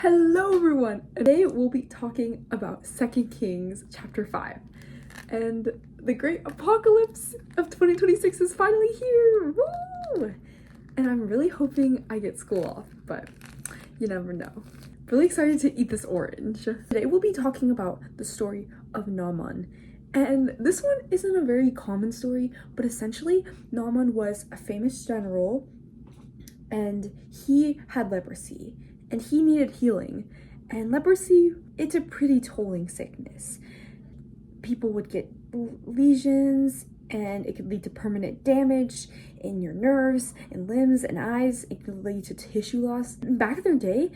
Hello everyone! Today we'll be talking about 2 Kings chapter 5. And the great apocalypse of 2026 is finally here! Woo! And I'm really hoping I get school off, but you never know. Really excited to eat this orange. Today we'll be talking about the story of Naaman. And this one isn't a very common story, but essentially Naaman was a famous general and he had leprosy. And he needed healing. And leprosy, it's a pretty tolling sickness. People would get lesions, and it could lead to permanent damage in your nerves and limbs and eyes. It could lead to tissue loss. Back in their day,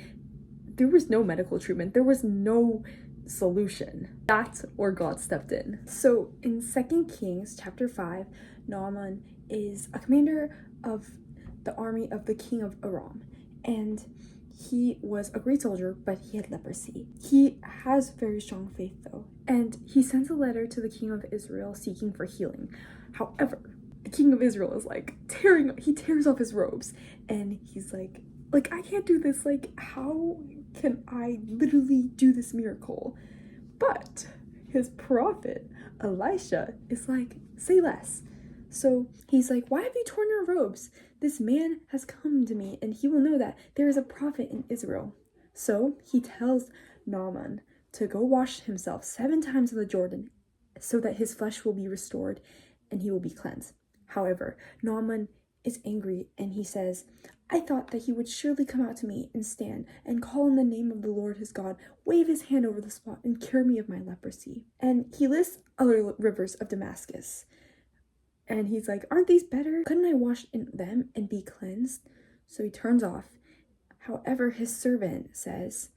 there was no medical treatment. There was no solution. That's where God stepped in. So in 2 Kings chapter 5, Naaman is a commander of the army of the king of Aram. And he was a great soldier, but he had leprosy. He has very strong faith though, and he sends a letter to the king of Israel seeking for healing. However, the king of Israel is like he tears off his robes, and he's like, I can't do this. How can I literally do this miracle? But his prophet, Elisha, is like, say less. So he's like, why have you torn your robes? This man has come to me, and he will know that there is a prophet in Israel. So he tells Naaman to go wash himself 7 times in the Jordan so that his flesh will be restored and he will be cleansed. However, Naaman is angry, and he says, I thought that he would surely come out to me and stand and call in the name of the Lord his God, wave his hand over the spot and cure me of my leprosy. And he lists other rivers of Damascus. And he's like, aren't these better? Couldn't I wash in them and be cleansed? So he turns off. However, his servant says,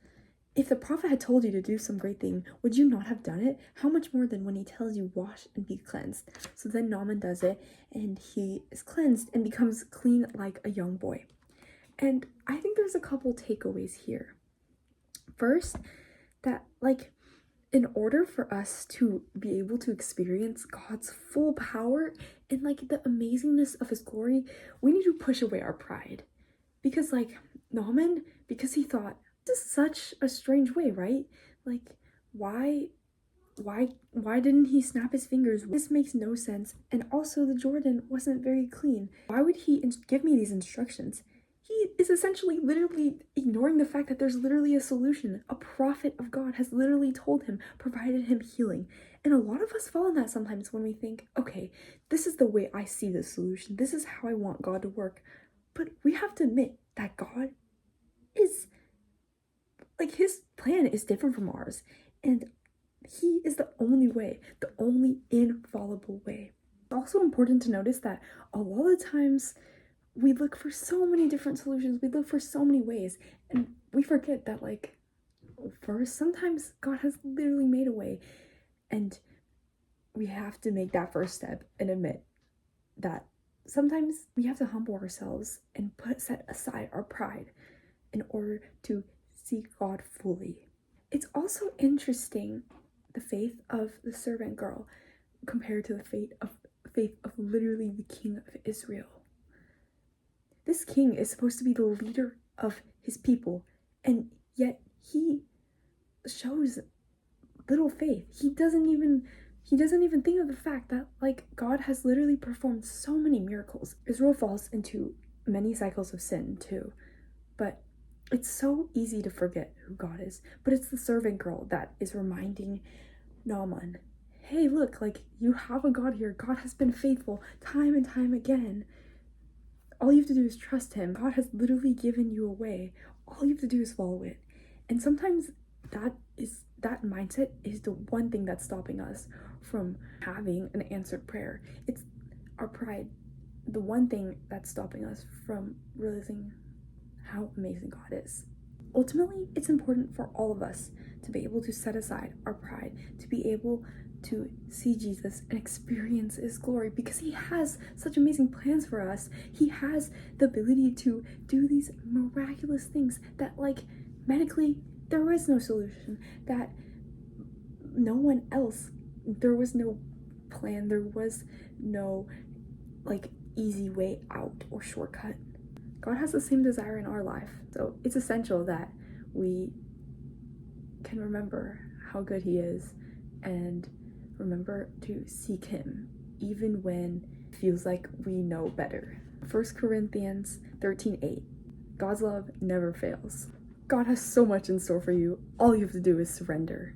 if the prophet had told you to do some great thing, would you not have done it? How much more than when he tells you wash and be cleansed? So then Naaman does it, and he is cleansed and becomes clean like a young boy. And I think there's a couple takeaways here. First, that in order for us to be able to experience God's full power and the amazingness of his glory, we need to push away our pride. Because Naaman, because he thought, this is such a strange way, right? Why didn't he snap his fingers? This makes no sense. And also the Jordan wasn't very clean. Why would he give me these instructions? He is essentially literally ignoring the fact that there's literally a solution. A prophet of God has literally told him, provided him healing. And a lot of us fall in that sometimes when we think, okay, this is the way I see the solution. This is how I want God to work. But we have to admit that God is, his plan is different from ours. And he is the only way, the only infallible way. It's also important to notice that a lot of times, we look for so many different solutions. We look for so many ways. And we forget that, first, sometimes God has literally made a way. And we have to make that first step and admit that sometimes we have to humble ourselves and set aside our pride in order to seek God fully. It's also interesting, the faith of the servant girl compared to the faith of literally the king of Israel. This king is supposed to be the leader of his people, and yet he shows little faith. He doesn't even think of the fact that God has literally performed so many miracles. Israel falls into many cycles of sin too, but it's so easy to forget who God is. But it's the servant girl that is reminding Naaman, hey, look, you have a God here. God has been faithful time and time again. All you have to do is trust him. God has literally given you a way. All you have to do is follow it. And sometimes that mindset is the one thing that's stopping us from having an answered prayer. It's our pride, the one thing that's stopping us from realizing how amazing God is. Ultimately, it's important for all of us to be able to set aside our pride, to be able to see Jesus and experience his glory, because he has such amazing plans for us. He has the ability to do these miraculous things that medically there is no solution, that no one else, there was no plan, there was no easy way out or shortcut. God has the same desire in our life, so it's essential that we can remember how good he is and remember to seek him even when it feels like we know better. 1 Corinthians 13:8. God's love never fails. God has so much in store for you. All you have to do is surrender.